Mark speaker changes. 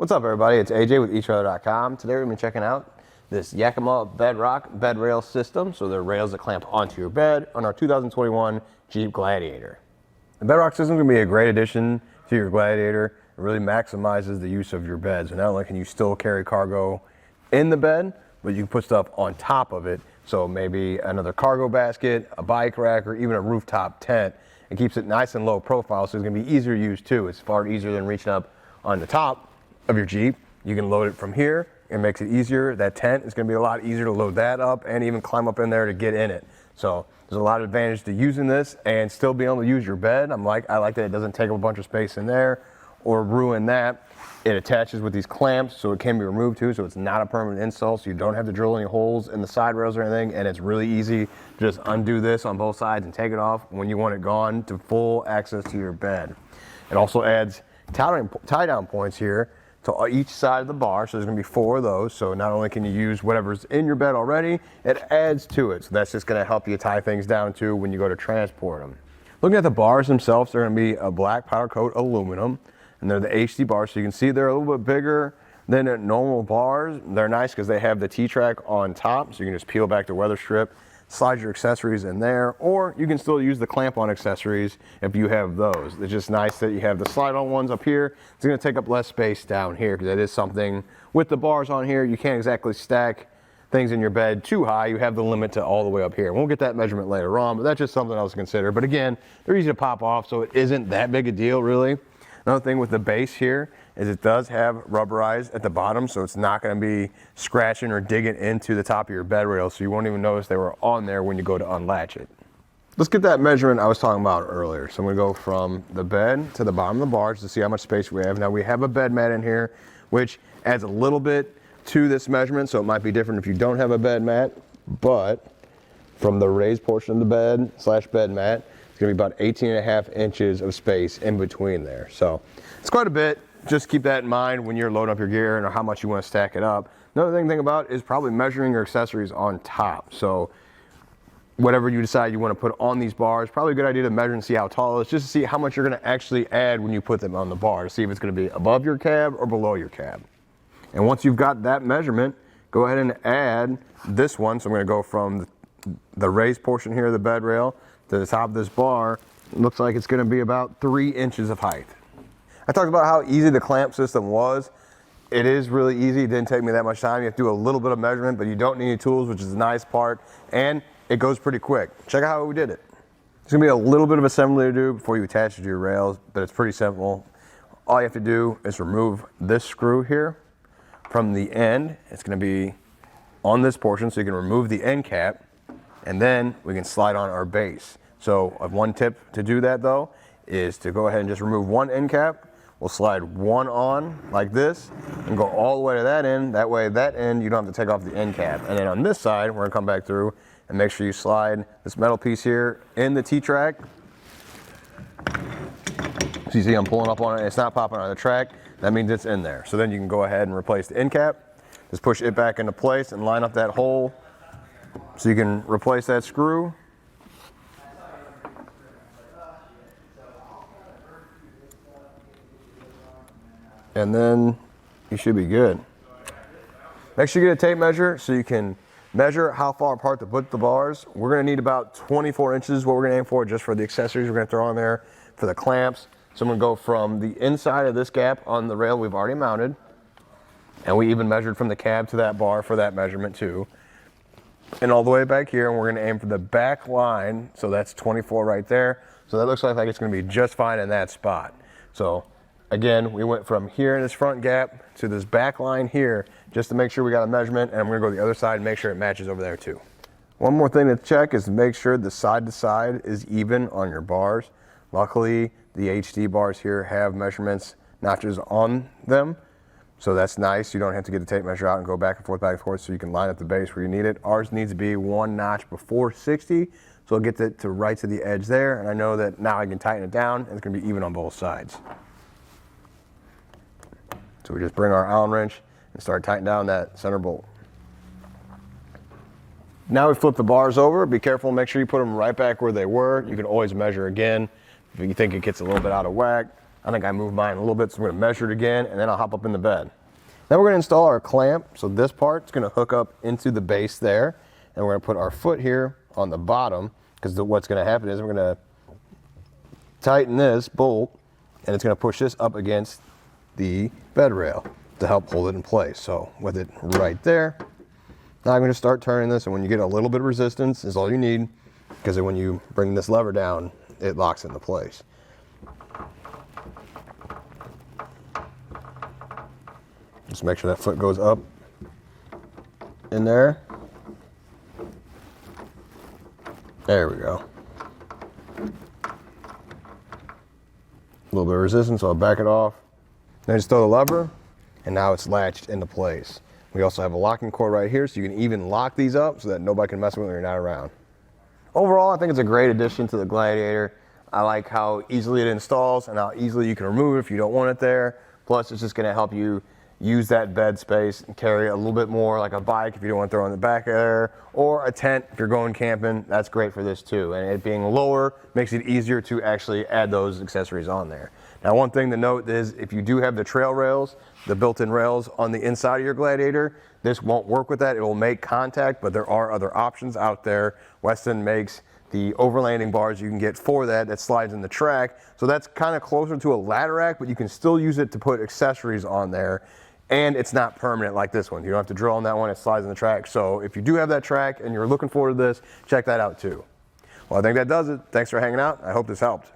Speaker 1: What's up, everybody? It's AJ with etrailer.com. Today we're going to be checking out this Yakima Bedrock bed rail system. So they're rails that clamp onto your bed on our 2021 Jeep Gladiator. The Bedrock system is going to be a great addition to your Gladiator. It really maximizes the use of your bed. So not only can you still carry cargo in the bed, but you can put stuff on top of it. So maybe another cargo basket, a bike rack, or even a rooftop tent. It keeps it nice and low profile, so it's going to be easier to use too. It's far easier than reaching up on the top of your Jeep. You can load it from here. It makes it easier. That tent is going to be a lot easier to load that up and even climb up in there to get in it. So there's a lot of advantage to using this and still being able to use your bed. I like that it doesn't take up a bunch of space in there or ruin that. It attaches with these clamps, so it can be removed too, so it's not a permanent install, so you don't have to drill any holes in the side rails or anything, and it's really easy to just undo this on both sides and take it off when you want it gone to full access to your bed. It also adds tie-down points here to each side of the bar, so there's going to be 4 of those, so not only can you use whatever's in your bed already, it adds to it, so that's just going to help you tie things down too when you go to transport them. Looking at the bars themselves, they're going to be a black powder coat aluminum, and they're the HD bars, so you can see they're a little bit bigger than normal bars. They're nice because they have the T-track on top, so you can just peel back the Weatherstrip, slide your accessories in there, or you can still use the clamp-on accessories if you have those. It's just nice that you have the slide-on ones up here. It's going to take up less space down here because that is something with the bars on here. You can't exactly stack things in your bed too high. You have the limit to all the way up here. We'll get that measurement later on, but that's just something else to consider. But again, they're easy to pop off, so it isn't that big a deal really. Another thing with the base here is it does have rubberized at the bottom, so it's not going to be scratching or digging into the top of your bed rail, so you won't even notice they were on there when you go to unlatch it. Let's get that measurement I was talking about earlier. So I'm going to go from the bed to the bottom of the barge to see how much space we have. Now we have a bed mat in here, which adds a little bit to this measurement, so it might be different if you don't have a bed mat, but from the raised portion of the bed / bed mat, it's going to be about 18.5 inches of space in between there. So it's quite a bit. Just keep that in mind when you're loading up your gear and how much you want to stack it up. Another thing about is probably measuring your accessories on top. So whatever you decide you want to put on these bars, probably a good idea to measure and see how tall it is, just to see how much you're going to actually add when you put them on the bar, to see if it's going to be above your cab or below your cab. And once you've got that measurement, go ahead and add this one. So I'm going to go from the raised portion here of the bed rail to the top of this bar. It looks like it's going to be about 3 inches of height. I talked about how easy the clamp system was. It is really easy. It didn't take me that much time. You have to do a little bit of measurement, but you don't need any tools, which is the nice part, and it goes pretty quick. Check out how we did it. It's going to be a little bit of assembly to do before you attach it to your rails, but it's pretty simple. All you have to do is remove this screw here from the end. It's going to be on this portion, so you can remove the end cap, and then we can slide on our base. So one tip to do that though is to go ahead and just remove one end cap. We'll slide one on like this and go all the way to that end. That way that end you don't have to take off the end cap. And then on this side, we're gonna come back through and make sure you slide this metal piece here in the T-track. So you see I'm pulling up on it, it's not popping on the track. That means it's in there. So then you can go ahead and replace the end cap. Just push it back into place and line up that hole so you can replace that screw. And then you should be good. Make sure you get a tape measure so you can measure how far apart to put the bars. We're going to need about 24 inches, what we're going to aim for, just for the accessories we're going to throw on there for the clamps. So I'm going to go from the inside of this gap on the rail we've already mounted, and we even measured from the cab to that bar for that measurement too, and all the way back here, and we're going to aim for the back line, so that's 24 right there. So that looks like it's going to be just fine in that spot. So again, we went from here in this front gap to this back line here just to make sure we got a measurement, and I'm going to go to the other side and make sure it matches over there too. One more thing to check is to make sure the side to side is even on your bars. Luckily, the HD bars here have measurements notches on them, so that's nice. You don't have to get the tape measure out and go back and forth, so you can line up the base where you need it. Ours needs to be 1 notch before 60, so I'll get it to right to the edge there, and I know that now I can tighten it down, and it's going to be even on both sides. So we just bring our Allen wrench and start tightening down that center bolt. Now we flip the bars over. Be careful, make sure you put them right back where they were. You can always measure again if you think it gets a little bit out of whack. I think I moved mine a little bit, so I'm gonna measure it again, and then I'll hop up in the bed. Then we're gonna install our clamp. So this part's gonna hook up into the base there, and we're gonna put our foot here on the bottom, because what's gonna happen is we're gonna tighten this bolt, and it's gonna push this up against the bed rail to help hold it in place. So with it right there, now I'm gonna start turning this, and when you get a little bit of resistance is all you need, because when you bring this lever down, it locks into place. Just make sure that foot goes up in there. There we go. A little bit of resistance, so I'll back it off. Then just throw the lever, and now it's latched into place. We also have a locking cord right here, so you can even lock these up so that nobody can mess with them when you're not around. Overall, I think it's a great addition to the Gladiator. I like how easily it installs and how easily you can remove it if you don't want it there. Plus, it's just gonna help you use that bed space and carry it a little bit more, like a bike if you don't want to throw in the back there, or a tent if you're going camping. That's great for this too. And it being lower makes it easier to actually add those accessories on there. Now, one thing to note is if you do have the trail rails, the built-in rails on the inside of your Gladiator, this won't work with that. It will make contact, but there are other options out there. Weston makes the overlanding bars you can get for that slides in the track. So that's kind of closer to a ladder rack, but you can still use it to put accessories on there. And it's not permanent like this one. You don't have to drill on that one, it slides in the track. So if you do have that track and you're looking forward to this, check that out too. Well, I think that does it. Thanks for hanging out. I hope this helped.